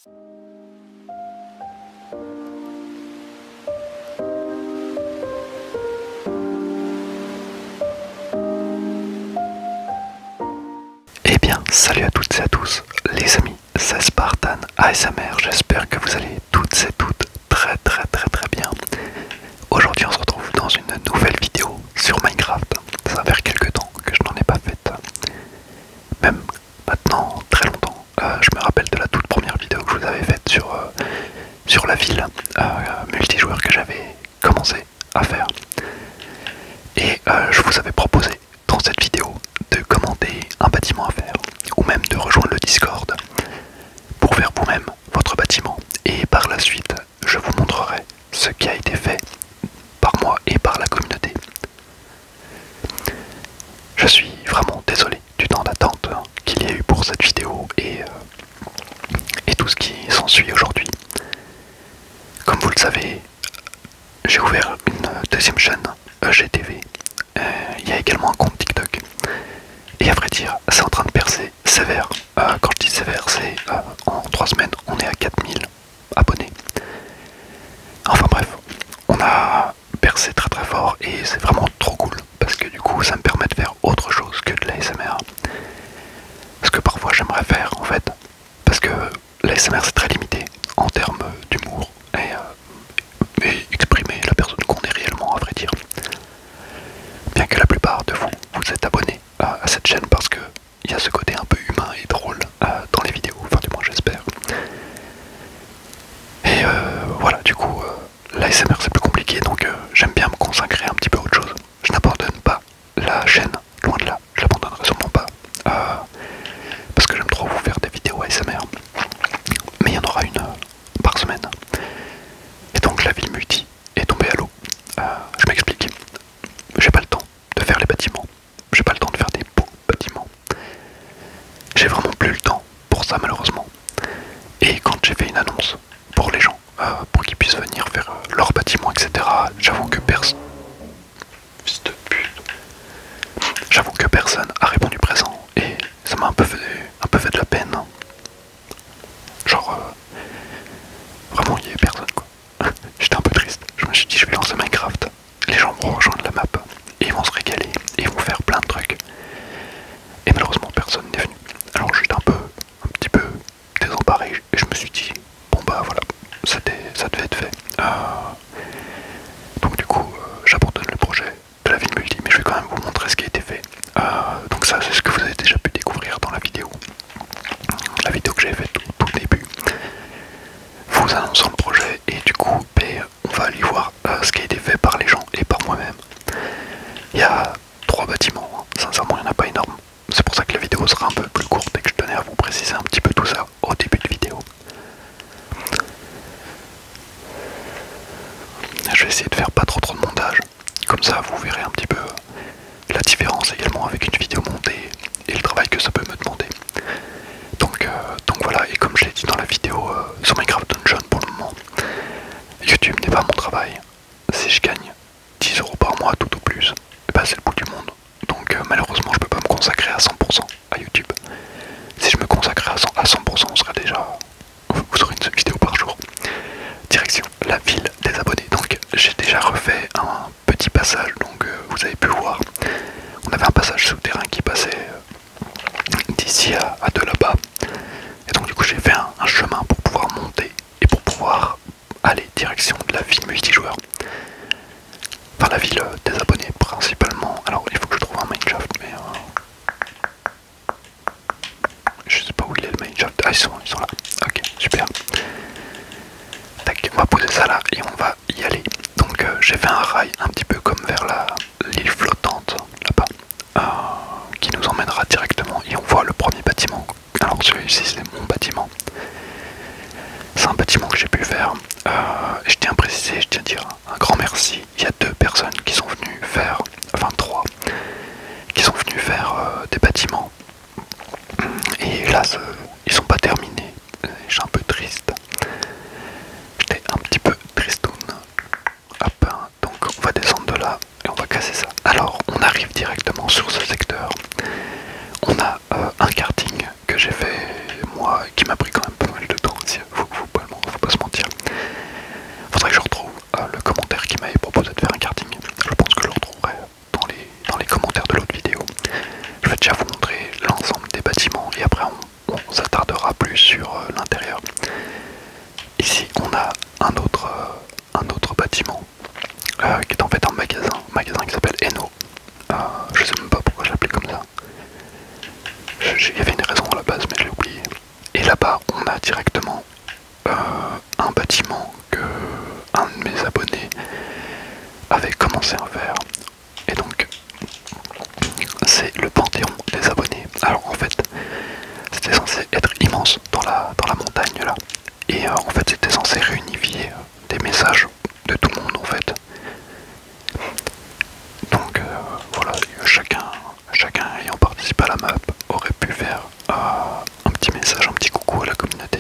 Eh bien, salut à toutes et à tous, les amis, c'est Spartan ASMR, j'espère que vous allez toutes et toutes très bien. Aujourd'hui on se retrouve dans une nouvelle vidéo sur Minecraft. Ça va faire quelques temps que je n'en ai pas faite, même maintenant très longtemps. Je me rappelle de la toute première vidéo que je vous avais faite sur la ville multijoueur que j'avais commencé à faire. Et je vous avais proposé dans cette vidéo de commander un bâtiment à faire, ou même de rejoindre le Discord pour faire vous-même votre bâtiment. Et par la suite, je vous montrerai ce qui a été fait par moi et par la communauté. Je suis vraiment désolé du temps d'attente qu'il y a eu pour cette vidéo et tout ce qui s'ensuit aujourd'hui. Comme vous le savez, j'ai ouvert une deuxième chaîne, EGTV. Il y a également un compte TikTok. Et à vrai dire, c'est en train de percer sévère. Quand je dis sévère, c'est en 3 semaines, on est à 4000 abonnés. Enfin bref, on a percé très fort et c'est vraiment trop cool. Parce que du coup, ça me permet de faire autre chose que de l'ASMR. Ce que parfois j'aimerais faire en fait. Parce que l'ASMR c'est très limité en termes d'humour et exprimer la personne qu'on est réellement, à vrai dire. Bien que la plupart de vous, vous êtes abonnés à cette chaîne parce que il y a ce côté un peu humain et drôle dans les vidéos, enfin du moins j'espère. Et voilà, du coup, l'ASMR c'est plus compliqué, donc j'aime bien me consacrer un petit peu à autre chose. Je n'abandonne pas la chaîne, loin de là, je l'abandonnerai sûrement pas. Parce que j'aime trop vous faire des vidéos ASMR. Mais il y en aura une par semaine. Et donc la ville multi est tombée à l'eau. Je m'explique. J'ai pas le temps de faire les bâtiments. J'ai pas le temps de faire des beaux bâtiments. J'ai vraiment plus le temps pour ça malheureusement. Et quand j'ai fait une annonce pour les gens, pour qu'ils puissent venir faire leurs bâtiments, etc., j'avoue que personne... Fils de pute. J'avoue que personne a répondu présent. Et ça m'a un peu fait de la peine. Genre... vraiment il y avait personne quoi. J'étais un peu triste. Je me suis dit je vais lancer Minecraft. Les gens vont rejoindre la map. Et ils vont se régaler. Et ils vont faire plein de trucs. Et malheureusement personne n'est venu. Alors j'étais un petit peu désemparé et je me suis dit bon bah voilà, ça devait être fait. Donc du coup j'abandonne le projet de la ville multi, mais je vais quand même vous montrer ce qui a été fait. Donc ça c'est ce que vous avez déjà pu découvrir dans la vidéo que j'avais faite au tout début, vous annonçant le projet, et du coup on va aller voir ce qui a été fait par les gens et par moi-même. Il y a 3 bâtiments, hein. Sincèrement il n'y en a pas énorme. C'est pour ça que la vidéo sera un peu plus courte et que je tenais à vous préciser un petit peu tout ça au début de vidéo. Je vais essayer de faire pas trop de montage, comme ça vous verrez un petit peu la différence également avec une vidéo montée et le travail que ça peut me demander. Donc voilà, et comme je l'ai dit dans la vidéo sur Minecraft Dungeon, pour le moment, YouTube n'est pas mon travail. Si je gagne 10 € par mois tout au plus, et bah c'est le bout du monde. Donc malheureusement je peux pas me consacrer à 100% à YouTube. Si je me consacrais à 100%, on serait déjà... Vous aurez une vidéo par jour. Direction la ville des abonnés. Donc j'ai déjà refait un petit passage, donc vous avez pu voir. On avait un passage souterrain qui passait d'ici à de là-bas. Et donc du coup j'ai fait un chemin pour pouvoir monter et pour pouvoir aller direction de la ville multijoueur. Enfin la ville des abonnés principalement. Alors il faut que je trouve un mineshaft, mais je sais pas où il est le mineshaft. Ah ils sont là. Ok, super. Tac, on va poser ça là et on va y aller. Donc j'ai fait un rail un petit peu comme vers l'île flottante là-bas, qui nous emmènera directement et on voit le premier bâtiment. Alors celui-ci c'est mon bâtiment. C'est un bâtiment que j'ai pu faire. Et je tiens à préciser, je tiens à dire un grand merci. Il y a 2 personnes qui sont venues faire, enfin 3, qui sont venues faire des bâtiments. Et hélas, ils sont pas terminés. Je suis un peu triste. J'étais un petit peu tristoun. Hop, donc on va descendre de là et on va casser ça. Alors on arrive directement sur ce secteur. On a un karting que j'ai fait moi, qui m'a pris quand même pas mal de temps aussi, a directement un bâtiment que un de mes abonnés avait commencé à faire. Et donc, c'est le Panthéon des abonnés. Alors en fait, c'était censé être immense dans la montagne là. Et en fait, c'était censé réunifier des messages de tout le monde en fait. Donc voilà, chacun ayant participé à la map aurait pu faire un petit message, un petit coucou à la communauté.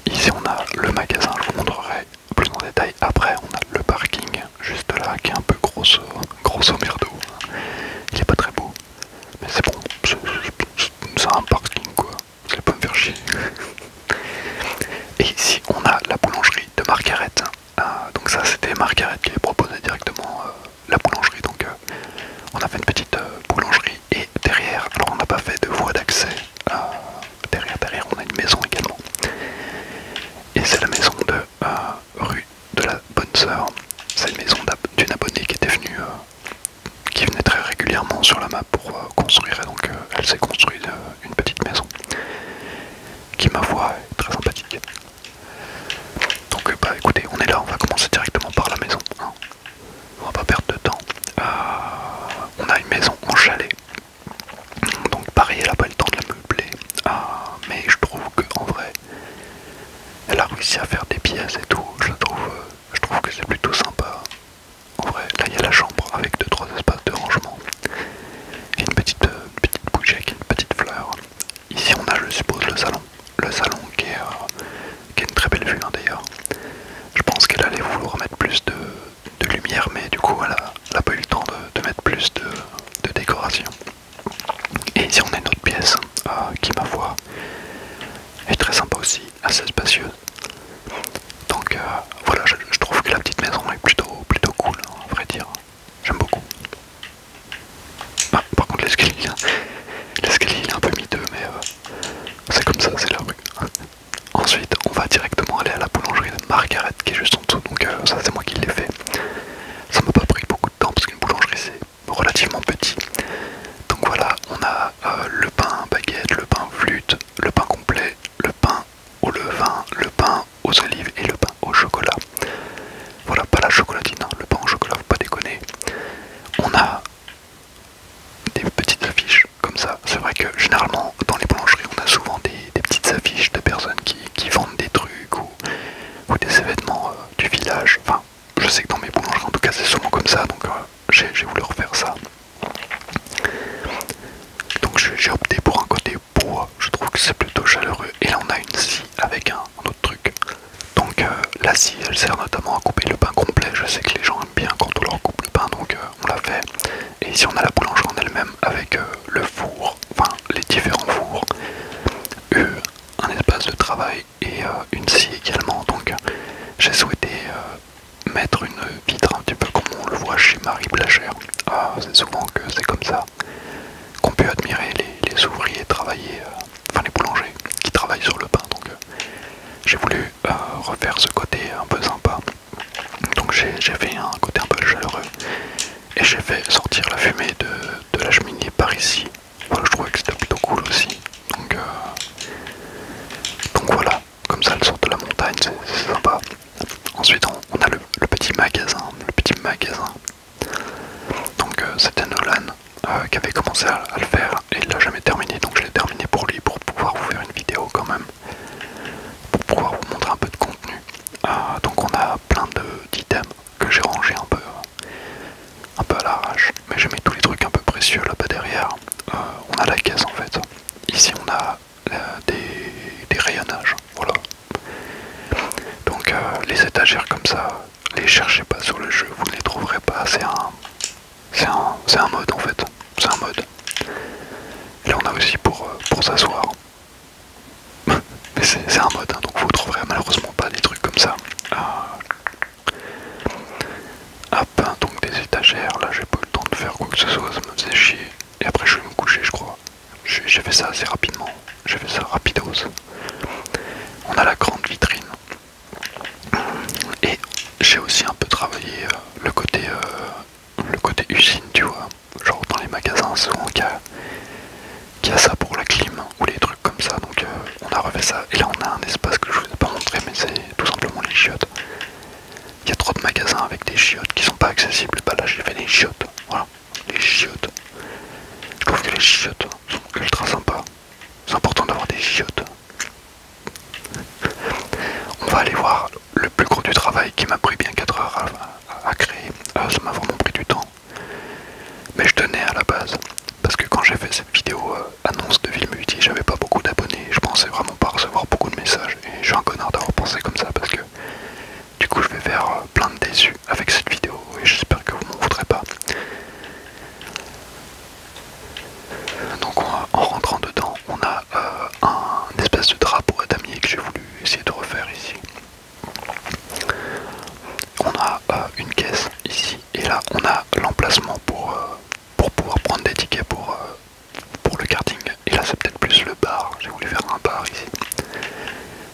Ici on a le magasin, je vous montrerai plus en détail après. On a le parking juste là qui est un peu grosso merdo. Il est pas très beau, mais c'est bon, c'est un parking quoi, vous allez pas me faire chier. Et ici on a la boulangerie de Margaret. Donc ça c'était Margaret qui avait proposé directement la boulangerie. Donc on a fait une petite boulangerie et derrière, alors on n'a pas fait de voie d'accès. Derrière on a une maison également. Et c'est la maison de rue de la Bonne Sœur. C'est une maison d'une abonnée qui était venue, qui venait très régulièrement sur la map pour construire. Et donc elle s'est construite une petite maison qui ma foi est très sympathique. Donc bah écoutez, on est là, on va commencer directement par la maison. Hein. On va pas perdre de temps. On a une maison en chalet. Donc pareil, elle a pas le temps de la meubler. Mais je trouve qu'en vrai, elle a réussi à faire des pièces et tout. Je trouve que c'est plutôt sympa. En vrai, là il y a la chambre avec 2-3 espaces de rangement. Et une petite bougie avec une petite fleur. Ici on a, je suppose, le salon. Le salon qui est une très belle vue hein, d'ailleurs. Je pense qu'elle allait vouloir mettre plus de lumière, mais du coup elle a pas eu le temps de mettre plus de décoration. Et ici on a une autre pièce qui ma foi est très sympa aussi, assez spacieuse. Donc voilà, je trouve que la petite maison est plutôt cool, hein, à vrai dire. J'aime beaucoup. Ah, par contre l'escalier il est un peu miteux, mais c'est comme ça, c'est la rue. Ensuite, on va directement aller à la boulangerie de Margaret qui est juste en dessous, donc ça c'est moi qui l'ai fait. Ça m'a pas pris beaucoup de temps parce qu'une boulangerie c'est relativement petit. Donc voilà, on a le pain baguette, le pain flûte, le pain complet, le pain au levain, le pain aux olives et le pain au chocolat. Voilà, pas la chocolatine, hein, le pain au chocolat, faut pas déconner. On a des petites affiches comme ça. C'est vrai que généralement dans les boulangeries on a souvent des petites affiches de personnes qui vendent des trucs ou des événements du village. Enfin, je sais que dans mes boulangeries en tout cas c'est souvent comme ça, donc j'ai voulu refaire ça. Donc j'ai opté pour un côté bois, je trouve que c'est plutôt chaleureux. Et là on a une scie avec un autre truc. Donc la scie elle sert notamment à couper le pain complet. Je sais que les gens aiment bien quand on leur coupe le pain, donc on l'a fait. Et ici on a la boulangerie en elle-même avec le four, enfin les différents fours, un espace de travail et une scie également. Donc j'ai souhaité mettre une vitre un petit peu comme on le voit chez Marie Blachère. C'est souvent que c'est comme ça qu'on peut admirer les ouvriers travailler, enfin les boulangers qui travaillent sur le pain. Donc j'ai voulu refaire ce côté un peu sympa. Donc j'ai fait un côté un peu chaleureux et j'ai fait sortir la fumée de la cheminée par ici. Voilà, je trouvais que c'était plutôt cool aussi. Donc voilà, comme ça elle sort de la montagne, c'est sympa. Ensuite on a le petit magasin, Donc c'était Nolan qui avait commencé à le faire et il l'a jamais terminé, donc je l'ai terminé pour lui pour pouvoir vous faire une vidéo quand même, pour pouvoir vous montrer un peu de contenu. Donc on a plein d'items que j'ai rangés un peu à l'arrache, mais j'ai mis tous les trucs un peu précieux là-bas derrière. On a la caisse en fait. Ici on a des rayonnages, voilà. Donc les étagères comme ça, les cherchez pas sur le jeu, vous ne les trouverez pas, c'est un mode en fait, c'est un mode. Et là on a aussi pour s'asseoir. Mais c'est un mode, hein, donc vous trouverez malheureusement pas des trucs comme ça. Hop, donc des étagères, là j'ai pas eu le temps de faire quoi que ce soit, ça me faisait chier. Et après je vais me coucher je crois. J'ai fait ça assez rapidement, j'ai fait ça rapidos. On a la grande vitrine. Et j'ai aussi un peu travaillé le côté usine, tu vois. Genre dans les magasins souvent qu'il y a ça pour la clim ou les trucs comme ça. Donc ça. Et là on a un espace que je vous ai pas montré, mais c'est tout simplement les chiottes. Il y a trop de magasins avec des chiottes qui sont pas accessibles. Bah là j'ai fait les chiottes. Voilà, les chiottes. Je trouve que les chiottes sont ultra sympas. C'est important d'avoir des chiottes. On va aller voir le plus gros du travail qui m'a pris bien 4 heures à créer. Ça m'a vraiment pris du temps. Mais je tenais à la base. Parce que quand j'ai fait cette vidéo annonce de Ville Multi, j'avais pas beaucoup d'abonnés. Je pensais vraiment pas recevoir beaucoup de messages. Et je suis un connard d'avoir pensé comme ça parce que du coup je vais faire plein de déçus avec cette vidéo. Et j'espère que vous m'en voudrez pas. Donc en rentrant dedans, on a un espèce de drapeau à damier que j'ai voulu essayer de refaire ici. On a une caisse ici et là on a l'emplacement pour pouvoir prendre des tickets pour le karting. Et là c'est peut-être plus le bar, j'ai voulu faire un bar ici.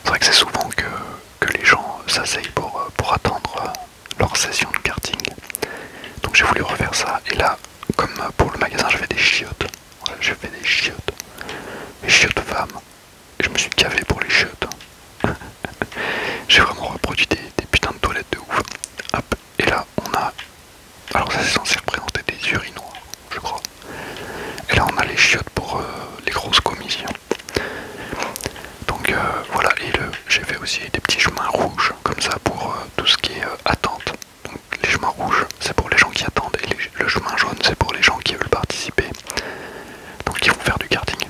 C'est vrai que c'est souvent que les gens s'asseyent pour attendre leur session de karting. Donc j'ai voulu refaire ça et là comme pour le magasin je fais des chiottes. Voilà, j'ai fait des chiottes. Des chiottes femmes. Et je me suis gavé pour les chiottes. J'ai vraiment reproduit des putains de toilettes de ouf. Hop. Et là on a... Alors ça c'est censé représenter des urinoirs, je crois. Et là on a les chiottes pour les grosses commissions. Donc voilà, et j'ai fait aussi des petits chemins rouges, comme ça pour tout ce qui est attente. Donc les chemins rouges c'est pour les gens qui attendent et le chemin jaune c'est pour les gens qui veulent participer. Donc qui vont faire du karting.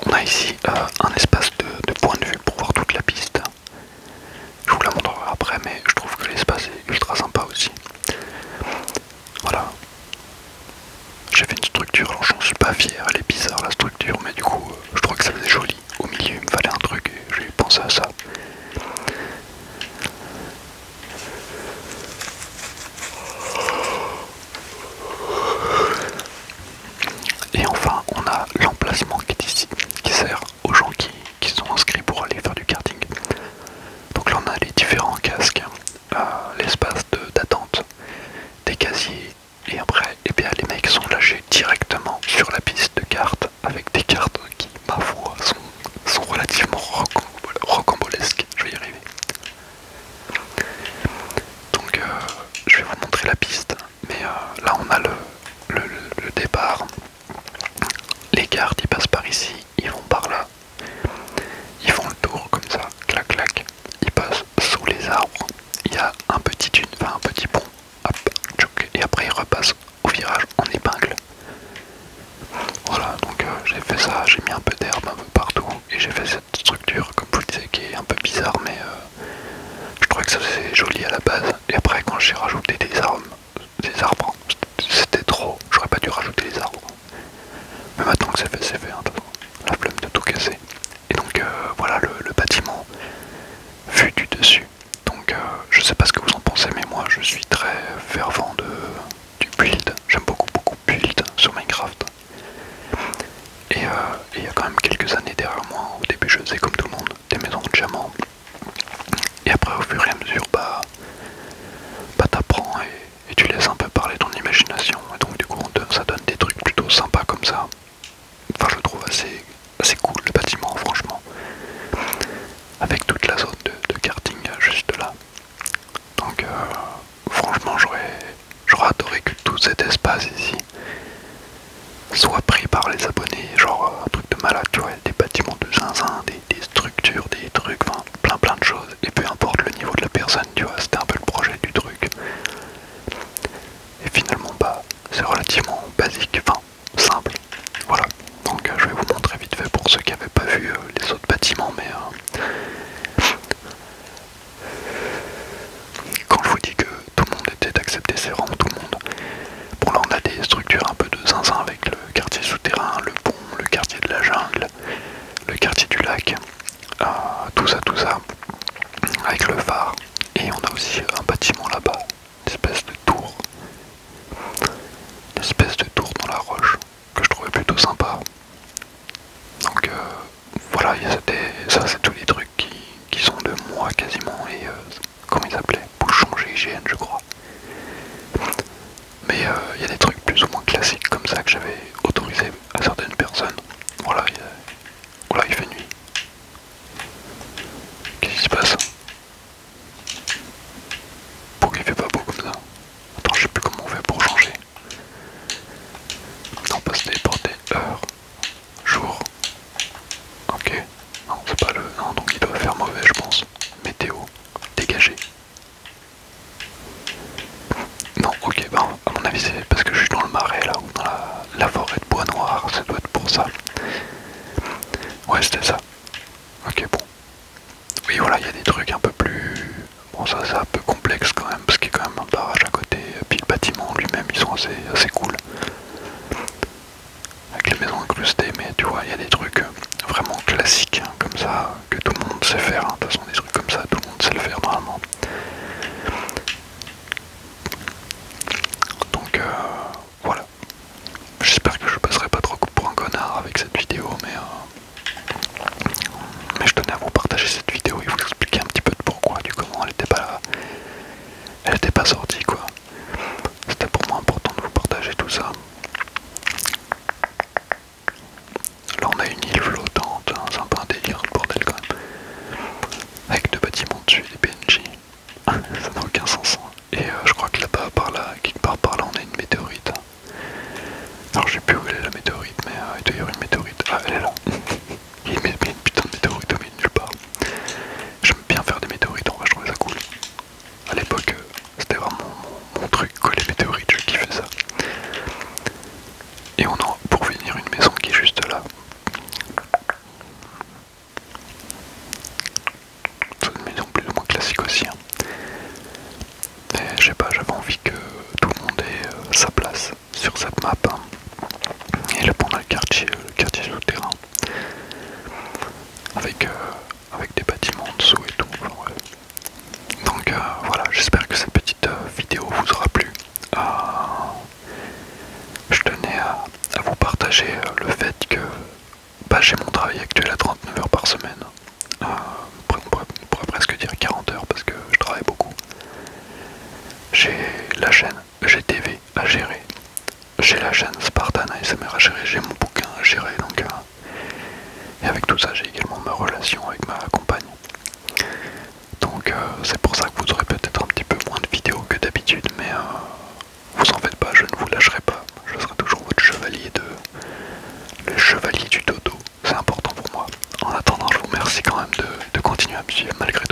On a ici un espace de point de vue pour voir toute la piste. Je vous la montrerai après, mais je trouve que l'espace est ultra sympa aussi. Voilà. J'ai fait une structure, alors j'en suis pas fier, elle est bizarre la structure, mais du coup je trouve que ça faisait joli. Au milieu il me fallait un truc et j'ai pensé à ça. Et enfin on a l'emplacement qui est ici, qui sert aux gens qui sont inscrits pour aller faire du karting. Donc là on a les différents casques, l'espace d'attente, des casiers, et après eh bien, les mecs sont lâchés directement sur la piste de cartes avec des cartes qui, ma foi, sont relativement rocambolesques. Je vais y arriver. Donc je vais vous montrer la piste, mais là on a le départ. Les cartes ils passent par ici, ils vont par là, ils font le tour comme ça, clac clac, ils passent sous les arbres, il y a un petit pont, hop, tchouk, et après ils repassent au virage en épingle. Voilà, donc j'ai fait ça, j'ai mis un peu d'herbe un peu partout, et j'ai fait cette structure, comme vous le disiez, qui est un peu bizarre, mais je trouvais que ça faisait joli à la base, et après quand j'ai rajouté des arbres, c'était trop, j'aurais pas dû rajouter les arbres. Mais maintenant que c'est fait, hein, la flemme de tout casser. Et donc voilà le bâtiment vu du dessus. Donc je sais pas ce que vous en pensez, mais moi je suis très fervent du build. J'aime beaucoup build sur Minecraft. Et il y a quand même quelques années derrière moi, au début je faisais comme tout le monde, des maisons de diamants. Et après au fur et à mesure, bah t'apprends et tu laisses un peu parler ton imagination. Et donc du coup ça donne des trucs plutôt sympas comme ça. Enfin je le trouve assez cool le bâtiment franchement. Avec toute la zone de karting juste là. Donc franchement j'aurais adoré que tout cet espace ici soit pris par les abonnés, genre un truc de malade, tu vois, des bâtiments de zinzin, des structures, des trucs, enfin plein de choses, et peu importe le niveau de la personne, tu vois, c'était un peu le projet du truc. Et finalement bah c'est relativement basique, enfin simple, voilà. Donc je vais vous montrer vite fait pour ceux qui n'avaient pas vu les autres bâtiments, mais quand je vous dis que tout le monde était accepté, c'est vraiment tout le monde. Bon là on a des structures un peu de zinzin avec le quartier souterrain, le pont, le quartier de la jungle, le quartier du lac, tout ça, avec le phare. Et on a aussi un bâtiment là-bas, une espèce de tour. Une espèce de tour dans la roche, que je trouvais plutôt sympa. Donc voilà, ça c'est tous les trucs qui sont de moi quasiment, et comment ils s'appelaient, bouchon GIGN je crois. Mais il y a des trucs plus ou moins classiques comme ça que j'avais autorisé à certaines personnes. Voilà, Oula, il fait nuit. Qu'est-ce qui se passe? Pourquoi il fait pas beau comme ça? Attends, je sais plus comment on fait pour changer. On peut se téléporter. Heure. Jour. Ok. Non, c'est pas le... Non, donc il doit faire mauvais, je pense. Météo. Dégagé. Non, ok, bah à mon avis c'est parce que je suis dans le marais là, ou dans la forêt de bois noir, ça doit être pour ça. Ouais, c'était ça. Ok, bon. Oui, voilà, il y a des trucs un peu plus... Bon, ça c'est un peu complexe quand même, parce qu'il y a quand même un barrage à côté, puis le bâtiment lui-même, ils sont assez cool. Avec les maisons incrustées, mais tu vois, il y a des trucs vraiment classiques, hein, comme ça, que tout le monde sait faire. Hein. De toute façon, des trucs comme ça, tout le monde sait le faire normalement. Donc voilà. J'espère que je passerai pas trop pour un connard avec cette vidéo, mais je tenais à vous partager cette vidéo et vous expliquer un petit peu de pourquoi, du comment elle était pas sortie quoi. C'était pour moi important de vous partager tout ça. Là on a une île flottante, hein, c'est un peu un délire le bordel quand même. Avec deux bâtiments dessus et des PNJ. Ça n'a aucun sens. Hein. Et je crois que là-bas, par là, quelque part par là, on a une météorite. Alors je sais plus où elle est la météorite, mais il doit y avoir une météorite. Ah, elle est là. Il y a une putain de météorite au milieu de nulle part. J'aime bien faire des météorites, en vrai, je trouvais ça cool. À l'époque, c'était vraiment mon truc, quoi, les météorites, je kiffais ça. Et on a pour finir une maison qui est juste là. C'est une maison plus ou moins classique aussi. Hein. Mais je sais pas, j'avais envie que tout le monde ait sa place sur cette map. Hein. Et là, pendant le quartier souterrain. Avec des bâtiments en dessous et tout. Enfin, ouais. Donc voilà, j'espère que cette petite vidéo vous aura plu. Je tenais à vous partager le fait que bah, j'ai mon travail actuel à 39 heures par semaine. On pourrait presque dire 40 heures parce que je travaille beaucoup. J'ai la chaîne GTV à gérer. J'ai la chaîne Spartan ASMR à gérer. J'ai mon bouquin à gérer. Donc, et avec tout ça, j'ai également ma relation avec ma compagne. Donc c'est pour ça que vous aurez peut-être un petit peu moins de vidéos que d'habitude, mais vous en faites pas, je ne vous lâcherai pas. Je serai toujours votre chevalier le chevalier du dodo. C'est important pour moi. En attendant, je vous remercie quand même de continuer à me suivre malgré